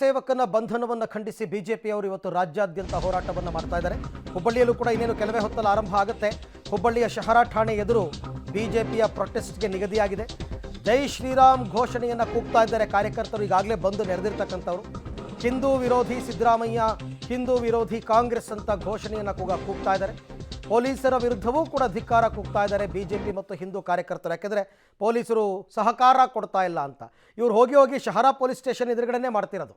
ಸೇವಕನ ಬಂಧನವನ್ನು ಖಂಡಿಸಿ ಬಿಜೆಪಿಯವರು ಇವತ್ತು ರಾಜ್ಯಾದ್ಯಂತ ಹೋರಾಟವನ್ನು ಮಾಡ್ತಾ ಇದ್ದಾರೆ. ಹುಬ್ಬಳ್ಳಿಯಲ್ಲೂ ಕೂಡ ಇನ್ನೇನು ಕೆಲವೇ ಹೊತ್ತಲ್ಲಿ ಆರಂಭ ಆಗುತ್ತೆ. ಹುಬ್ಬಳ್ಳಿಯ ಶಹರ ಠಾಣೆ ಎದುರು ಬಿಜೆಪಿಯ ಪ್ರೊಟೆಸ್ಟ್ಗೆ ನಿಗದಿಯಾಗಿದೆ. ಜೈ ಶ್ರೀರಾಮ್ ಘೋಷಣೆಯನ್ನು ಕೂಗ್ತಾ ಇದ್ದಾರೆ ಕಾರ್ಯಕರ್ತರು. ಈಗಾಗಲೇ ಬಂದು ನೆರೆದಿರ್ತಕ್ಕಂಥವ್ರು ಹಿಂದೂ ವಿರೋಧಿ ಸಿದ್ದರಾಮಯ್ಯ, ಹಿಂದೂ ವಿರೋಧಿ ಕಾಂಗ್ರೆಸ್ ಅಂತ ಘೋಷಣೆಯನ್ನು ಕೂಗ್ತಾ ಇದ್ದಾರೆ. ಪೊಲೀಸರ ವಿರುದ್ಧವೂ ಕೂಡ ಧಿಕ್ಕಾರ ಕೂಗ್ತಾ ಇದ್ದಾರೆ ಬಿಜೆಪಿ ಮತ್ತು ಹಿಂದೂ ಕಾರ್ಯಕರ್ತರು. ಯಾಕೆಂದರೆ ಪೊಲೀಸರು ಸಹಕಾರ ಕೊಡ್ತಾ ಇಲ್ಲ ಅಂತ. ಇವರು ಹೋಗಿ ಶಹರ ಪೊಲೀಸ್ ಸ್ಟೇಷನ್ ಎದುರುಗಡೆನೇ ಮಾಡ್ತಿರೋದು.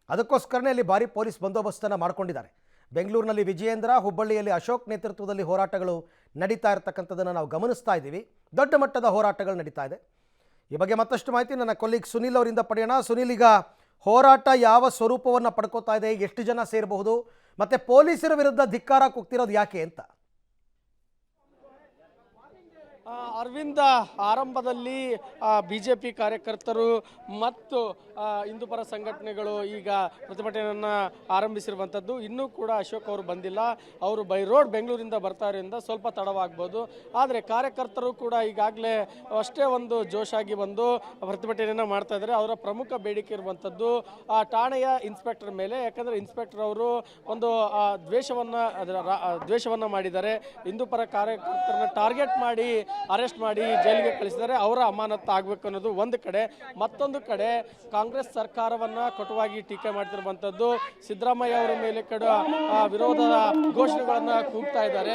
ಅದಕ್ಕೋಸ್ಕರನೇ ಅಲ್ಲಿ ಭಾರಿ ಪೊಲೀಸ್ ಬಂದೋಬಸ್ತನ್ನು ಮಾಡ್ಕೊಂಡಿದ್ದಾರೆ. ಬೆಂಗಳೂರಿನಲ್ಲಿ ವಿಜಯೇಂದ್ರ, ಹುಬ್ಬಳ್ಳಿಯಲ್ಲಿ ಅಶೋಕ್ ನೇತೃತ್ವದಲ್ಲಿ ಹೋರಾಟಗಳು ನಡೀತಾ ಇರತಕ್ಕಂಥದ್ದನ್ನು ನಾವು ಗಮನಿಸ್ತಾ ಇದ್ದೀವಿ. ದೊಡ್ಡ ಮಟ್ಟದ ಹೋರಾಟಗಳು ನಡೀತಾ ಇದೆ. ಈ ಬಗ್ಗೆ ಮತ್ತಷ್ಟು ಮಾಹಿತಿ ನನ್ನ ಕೊಲೀಗ್ ಸುನಿಲ್ ಅವರಿಂದ ಪಡೆಯೋಣ. ಸುನಿಲ್, ಈಗ ಹೋರಾಟ ಯಾವ ಸ್ವರೂಪವನ್ನು ಪಡ್ಕೋತಾ ಇದೆ, ಎಷ್ಟು ಜನ ಸೇರಬಹುದು, ಮತ್ತು ಪೊಲೀಸರ ವಿರುದ್ಧ ಧಿಕ್ಕಾರ ಕೂಗ್ತಿರೋದು ಯಾಕೆ ಅಂತ? ಅರವಿಂದ, ಆರಂಭದಲ್ಲಿ ಬಿಜೆಪಿ ಕಾರ್ಯಕರ್ತರು ಮತ್ತು ಹಿಂದೂಪರ ಸಂಘಟನೆಗಳು ಈಗ ಪ್ರತಿಭಟನೆಯನ್ನು ಆರಂಭಿಸಿರುವಂಥದ್ದು. ಇನ್ನೂ ಕೂಡ ಅಶೋಕ್ ಅವರು ಬಂದಿಲ್ಲ. ಅವರು ಬೈ ರೋಡ್ ಬೆಂಗಳೂರಿಂದ ಬರ್ತಾ ಇರೋದ್ರಿಂದ ಸ್ವಲ್ಪ ತಡವಾಗ್ಬೋದು. ಆದರೆ ಕಾರ್ಯಕರ್ತರು ಕೂಡ ಈಗಾಗಲೇ ಅಷ್ಟೇ ಒಂದು ಜೋಶಾಗಿ ಬಂದು ಪ್ರತಿಭಟನೆಯನ್ನು ಮಾಡ್ತಾ ಇದ್ದಾರೆ. ಅವರ ಪ್ರಮುಖ ಬೇಡಿಕೆ ಇರುವಂಥದ್ದು ಠಾಣೆಯ ಇನ್ಸ್ಪೆಕ್ಟರ್ ಮೇಲೆ. ಯಾಕಂದರೆ ಇನ್ಸ್ಪೆಕ್ಟರ್ ಅವರು ಒಂದು ದ್ವೇಷವನ್ನು ಮಾಡಿದ್ದಾರೆ. ಹಿಂದೂಪರ ಕಾರ್ಯಕರ್ತರನ್ನ ಟಾರ್ಗೆಟ್ ಮಾಡಿ ಅರೆಸ್ಟ್ ಮಾಡಿ ಜೈಲಿಗೆ ಕಳಿಸಿದ್ದಾರೆ. ಅವರ ಅಮಾನತ್ತು ಆಗಬೇಕು ಅನ್ನೋದು ಒಂದು ಕಡೆ. ಮತ್ತೊಂದು ಕಡೆ ಕಾಂಗ್ರೆಸ್ ಸರ್ಕಾರವನ್ನು ಕಟುವಾಗಿ ಟೀಕೆ ಮಾಡ್ತಿರುವಂಥದ್ದು. ಸಿದ್ದರಾಮಯ್ಯ ಅವರ ಮೇಲೆ ವಿರೋಧದ ಘೋಷಣೆಗಳನ್ನು ಕೂಗ್ತಾ ಇದ್ದಾರೆ.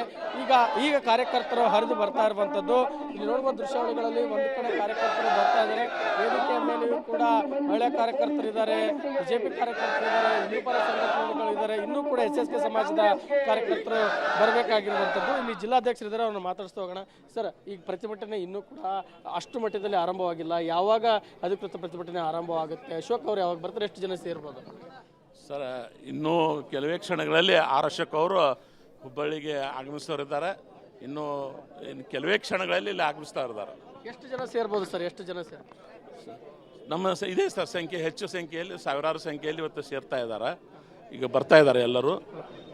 ಈಗ ಕಾರ್ಯಕರ್ತರು ಹರಿದು ಬರ್ತಾ ಇರುವಂಥದ್ದು. ಇಲ್ಲಿ ನೋಡುವ ದೃಶ್ಯಾವಳಿಗಳಲ್ಲಿ ಒಂದು ಕಡೆ ಕಾರ್ಯಕರ್ತರು ಬರ್ತಾ ಇದ್ದಾರೆ. ವೇದಿಕೆಯ ಮೇಲೆಯೂ ಕೂಡ ಮಹಿಳಾ ಕಾರ್ಯಕರ್ತರಿದ್ದಾರೆ, ಬಿಜೆಪಿ ಕಾರ್ಯಕರ್ತರಿದ್ದಾರೆ, ಹಿಂದೂಪರ ಸಂಘಟನೆಗಳಿದ್ದಾರೆ. ಇನ್ನೂ ಕೂಡ SSK ಸಮಾಜದ ಕಾರ್ಯಕರ್ತರು ಬರಬೇಕಾಗಿರುವಂಥದ್ದು. ಇಲ್ಲಿ ಜಿಲ್ಲಾಧ್ಯಕ್ಷರಿದ್ದಾರೆ, ಅವ್ರನ್ನ ಮಾತಾಡಿಸ್ತಾ ಹೋಗೋಣ. ಸರ್, ಈಗ ಪ್ರತಿಭಟನೆ ಇನ್ನೂ ಕೂಡ ಅಷ್ಟು ಮಟ್ಟದಲ್ಲಿ ಆರಂಭವಾಗಿಲ್ಲ. ಯಾವಾಗ ಅಧಿಕೃತ ಪ್ರತಿಭಟನೆ ಆರಂಭವಾಗುತ್ತೆ? ಅಶೋಕ್ ಅವರು ಯಾವಾಗ ಬರ್ತಾರೆ? ಎಷ್ಟು ಜನ ಸೇರ್ಬೋದು? ಸರ್, ಇನ್ನೂ ಕೆಲವೇ ಕ್ಷಣಗಳಲ್ಲಿ ಅಶೋಕ್ ಅವರು ಹುಬ್ಬಳ್ಳಿಗೆ ಆಗಮಿಸ್ತವರಿದ್ದಾರೆ. ಇನ್ನು ಕೆಲವೇ ಕ್ಷಣಗಳಲ್ಲಿ ಇಲ್ಲಿ ಆಗಮಿಸ್ತಾ ಇದ್ದಾರೆ. ಎಷ್ಟು ಜನ ಸೇರ್ಬೋದು ಸರ್? ಎಷ್ಟು ಜನ ನಮ್ಮ ಇದೆ ಸರ್ ಸಂಖ್ಯೆ, ಹೆಚ್ಚು ಸಂಖ್ಯೆಯಲ್ಲಿ, ಸಾವಿರಾರು ಸಂಖ್ಯೆಯಲ್ಲಿ ಇವತ್ತು ಸೇರ್ತಾ ಇದ್ದಾರೆ. ಈಗ ಬರ್ತಾ ಇದ್ದಾರೆ ಎಲ್ಲರೂ.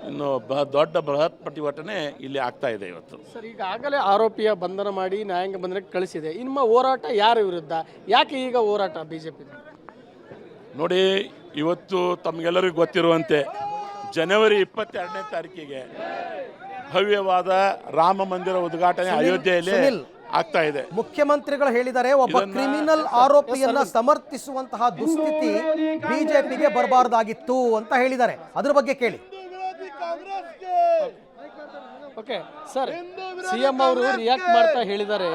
ಇನ್ನು ದೊಡ್ಡ ಬೃಹತ್ ಪ್ರತಿಭಟನೆ ಇಲ್ಲಿ ಆಗ್ತಾ ಇದೆ ಇವತ್ತು. ಸರ್, ಈಗಾಗಲೇ ಆರೋಪಿಯ ಬಂಧನ ಮಾಡಿ ನ್ಯಾಯಾಂಗ ಬಂಧನಕ್ಕೆ ಕಳಿಸಿದೆ. ನಿಮ್ಮ ಹೋರಾಟ ಯಾರ ವಿರುದ್ಧ? ಯಾಕೆ ಈಗ ಹೋರಾಟ ಬಿಜೆಪಿ? ನೋಡಿ, ಇವತ್ತು ತಮಗೆಲ್ಲರಿಗೂ ಗೊತ್ತಿರುವಂತೆ ಜನವರಿ 22ನೇ ತಾರೀಕಿಗೆ ಭವ್ಯವಾದ ರಾಮ ಮಂದಿರ ಉದ್ಘಾಟನೆ ಅಯೋಧ್ಯೆಯಲ್ಲಿ ಆಗ್ತಾ ಇದೆ. ಮುಖ್ಯಮಂತ್ರಿಗಳು ಹೇಳಿದ್ದಾರೆ, ಒಬ್ಬ ಕ್ರಿಮಿನಲ್ ಆರೋಪಿಯನ್ನ ಸಮರ್ಥಿಸುವಂತಹ ದುಸ್ಥಿತಿ ಬಿಜೆಪಿಗೆ ಬರಬಾರ್ದಾಗಿತ್ತು ಅಂತ ಹೇಳಿದ್ದಾರೆ. ಅದ್ರ ಬಗ್ಗೆ ಕೇಳಿ. ಓಕೆ ಸರ್, CM ಅವರು ರಿಯಾಕ್ಟ್ ಮಾಡ್ತಾ ಹೇಳಿದ್ದಾರೆ,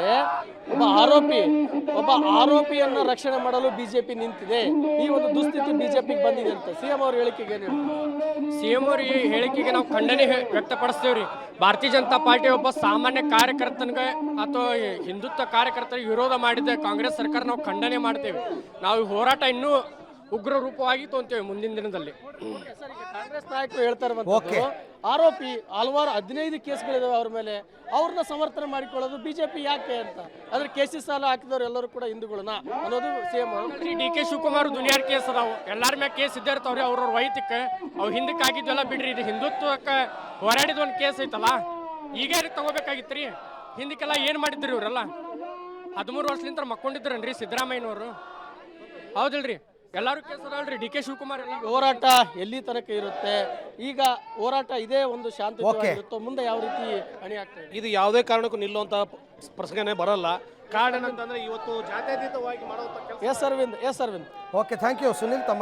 ಒಬ್ಬ ಆರೋಪಿಯನ್ನ ರಕ್ಷಣೆ ಮಾಡಲು ಬಿಜೆಪಿ ನಿಂತಿದೆ. ಈ ಒಂದು ದುಸ್ಥಿತಿ ಬಿಜೆಪಿಗೆ ಬಂದಿದೆ ಅಂತ CM ಅವ್ರ ಹೇಳಿಕೆಗೆ ಏನು ಹೇಳ್ತಾರೆ? CM ಅವ್ರ ಈ ಹೇಳಿಕೆಗೆ ನಾವು ಖಂಡನೆ ವ್ಯಕ್ತಪಡಿಸ್ತೇವ್ರಿ. ಭಾರತೀಯ ಜನತಾ ಪಾರ್ಟಿ ಒಬ್ಬ ಸಾಮಾನ್ಯ ಕಾರ್ಯಕರ್ತನಿಗೆ ಅಥವಾ ಹಿಂದುತ್ವ ಕಾರ್ಯಕರ್ತರಿಗೆ ವಿರೋಧ ಮಾಡಿದ್ದೆ ಕಾಂಗ್ರೆಸ್ ಸರ್ಕಾರ ನಾವು ಖಂಡನೆ ಮಾಡ್ತೇವೆ. ನಾವು ಈ ಹೋರಾಟ ಇನ್ನೂ ಉಗ್ರ ರೂಪವಾಗಿ ತೊಂತೇವೆ ಮುಂದಿನ ದಿನದಲ್ಲಿ. ಕಾಂಗ್ರೆಸ್ ನಾಯಕರು ಹೇಳ್ತಾ ಇರುವಂತದ್ದು, ಆರೋಪಿ ಹಲವಾರು 15 ಕೇಸ್ಗಳಿದಾವೆ ಅವ್ರ ಮೇಲೆ, ಅವ್ರನ್ನ ಸಮರ್ಥನೆ ಮಾಡಿಕೊಳ್ಳೋದು ಬಿಜೆಪಿ ಯಾಕೆ ಅಂತ. ಅದ್ರ ಕೇಸಿಸ್ ಸಾಲ ಹಾಕಿದವ್ರು ಎಲ್ಲರೂ ಕೂಡ ಹಿಂದೂಗಳನ್ನ ಅನ್ನೋದು CM DK ಶಿವಕುಮಾರ್ ದುನಿಯಾರ್ ಕೇಸ್ ಅದಾವು. ಎಲ್ಲಾರ ಮೇಲೆ ಕೇಸ್ ಇದ್ದೇ ಇರ್ತಾವ್ರಿ. ಅವ್ರವ್ರ ವೈಯಕ್ತಿಕ ಅವು ಹಿಂದಕ್ಕೆ ಆಗಿದ್ವೆಲ್ಲ ಬಿಡ್ರಿ. ಇದು ಹಿಂದುತ್ವಕ್ಕೆ ಹೋರಾಡಿದ ಒಂದು ಕೇಸ್ ಐತಲ್ಲ, ಈಗ ತಗೋಬೇಕಾಗಿತ್ತು ರೀ. ಹಿಂದಕ್ಕೆಲ್ಲ ಏನು ಮಾಡಿದ್ರಿ ಇವರೆಲ್ಲ? 13 ವರ್ಷಲಿಂದ ಮಕ್ಕೊಂಡಿದ್ರನ್ರಿ ಸಿದ್ದರಾಮಯ್ಯನವರು, ಹೌದಿಲ್ರಿ? ಎಲ್ಲರೂ ಕೇಸ್ ಅದಾವಲ್ರಿ. DK ಶಿವಕುಮಾರ್ ಎಲ್ಲ. ಹೋರಾಟ ಎಲ್ಲಿ ತನಕ ಇರುತ್ತೆ? ಈಗ ಹೋರಾಟ ಇದೇ ಒಂದು ಶಾಂತಿ ಇರುತ್ತೋ? ಮುಂದೆ ಯಾವ ರೀತಿ ಅಣಿ ಆಗ್ತಾ ಇದೆ? ಇದು ಯಾವುದೇ ಕಾರಣಕ್ಕೂ ನಿಲ್ಲುವಂತ ಪ್ರಸಂಗನೇ ಬರಲ್ಲ. ಕಾರಣ ಅಂತಂದ್ರೆ ಇವತ್ತು ಜಾತ್ಯತೀತವಾಗಿ ಮಾಡುವಂತ ಕೆಲಸ. Yes Arvind. Okay, thank you Sunil. ತಮ್ಮ